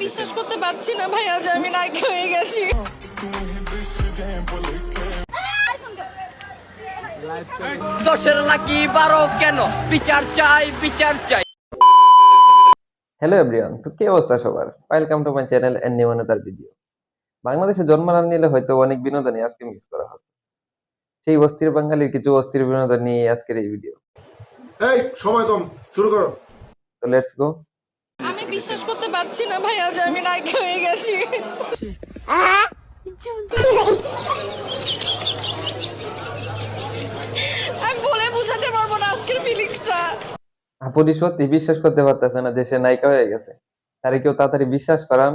বিশ্বাস করতে পারছি না ভাইয়া যে আমি নায়িকা হয়ে গেছি। দশের লাকি 12 কেন বিচার চাই বিচার চাই। হ্যালো এভরিওয়ান, তো কি অবস্থা সবার? Welcome to my channel and new another video. বাংলাদেশে জন্ম না নিলে হয়তো অনেক বিনোদনই আজকে মিস করা হতো। সেই অস্থির বাঙালির কিছু অস্থির বিনোদন নিয়ে আজকের এই ভিডিও। এই সময় কম, শুরু করো। তো লেটস গো। আমি বিশ্বাস করতে পারছি না ভাইয়া যে আমি নায়িকা হয়ে গেছি। আমি বলে বোঝাতে পারবো না আজকের ফিলিংসটা। আপনি সত্যি বিশ্বাস করতে পারতেছে না যে সে নায়িকা হয়ে গেছে। তারে কেউ তাড়াতাড়ি বিশ্বাস করান,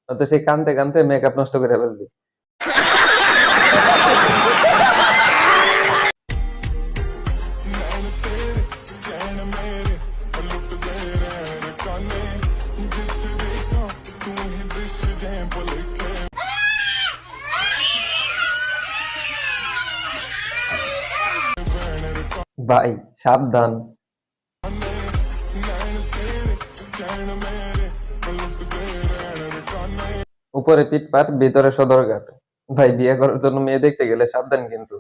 নয়তো সে কানতে কানতে মেকআপ নষ্ট করে ফেলবে। ভাই সাবধান। উপরে পিটপাট ভিতরে সদরঘাট। ভাই বিয়ে করার জন্য মেয়ে দেখতে গেলে সাবধান কিন্তু।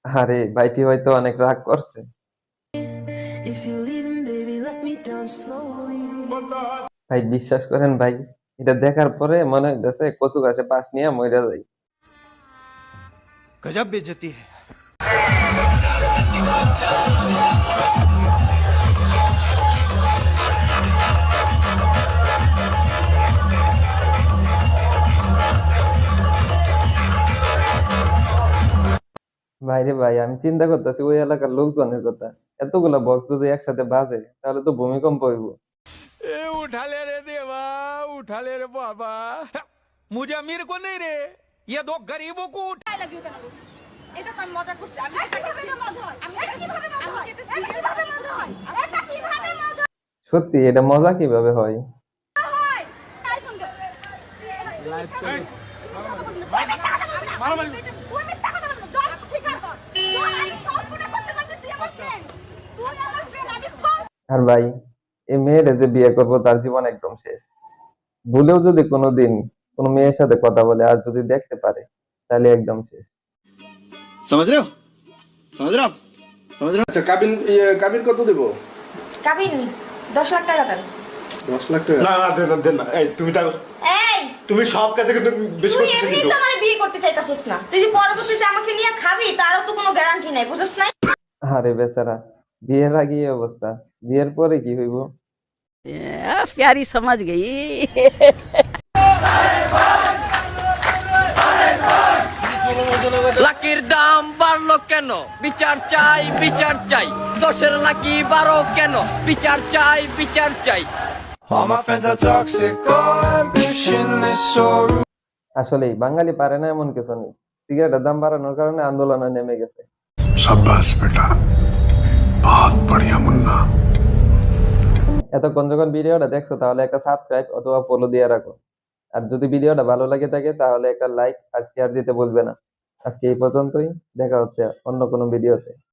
আরে ভাইটি হয়তো অনেক রাগ করছে। ভাই বিশ্বাস করেন ভাই, এটা দেখার পরে মনে হইতেছে কচু গাছে পাশ নিয়ে মইরা যাই। गजब बेइज्जती है। ভাইরে ভাই, আমি চিন্তা করতেছি ওই এলাকার লোকজনের কথা। এতগুলা বক্স যদি একসাথে বাজে তাহলে তো ভূমিকম্প হইব। ए उठा ले रे देवा, उठा ले रे बाबा। मुझे अमीर को नहीं रे, ये दो गरीबों को उठा। I love you কেন বলছিস? এটা তো আমি মজা করছি। আমি এটা কিভাবে মজা হয়? আমি এটা কিভাবে মজা হয়? এটা কিভাবে মজা হয়? এটা কিভাবে মজা সত্যি এটা মজা কিভাবে হয়? হয়? আইফোন দাও। লাইভ চলে। মারামারি। তুই মিথ্যা কথা বলছিস। জল স্বীকার কর। তুই আমি কল্পনা করতে পারছিস তুই আমার ফ্রেন্ড। তুই আমার ফ্রেন্ড আমি আর ভাই, এই মেয়ের যে বিয়ে করবো তার জীবন একদম শেষ। ভুলেও যদি কোনোদিন কোনো মেয়ের সাথে কথা বলে আর যদি দেখতে পারে তাহলে একদম শেষ। समझ रहे हो समझ रहे हो आप समझ रहे हो। আচ্ছা কাবিন কত দেব? কাবিন 10 লাখ টাকা দেন। 10 লাখ টাকা? না না দেন না। এই তুমি তাহলে এই তুমি সব কাজে কিন্তু বেশি তুই করতেছ এমনি কিন্তু। তো আমারে বিয়ে করতে চাইতাছিস না। তুই যে পরবর্তীতে আমাকে নিয়ে খাবি তারও তো কোনো গ্যারান্টি নাই, বুঝছ না? আরে বেচারা, বিয়ের আগে এই অবস্থা, বিয়ের পরে কি হইব? प्यारी समझ गई। লাকির দাম বাড়লো কেন বিচার চাই বিচার চাই। দশের লাকি 12 কেন বিচার চাই বিচার চাই। আসলেই বাঙালি পারে না এমন কিছু নেই। সিগারেটের দাম বাড়ানোর কারণে আন্দোলনে নেমে গেছে। शाबाश बेटा, बहुत बढ़िया मुन्ना। এতক্ষণ যখন ভিডিওটা দেখছো তাহলে একটা সাবস্ক্রাইব অথবা ফলো দিয়ে রাখো। আর যদি ভিডিওটা ভালো লাগে থাকে তাহলে একটা লাইক আর শেয়ার দিতে ভুলবে না। আজকে এই পর্যন্তই, দেখা হচ্ছে অন্য কোনো ভিডিওতে।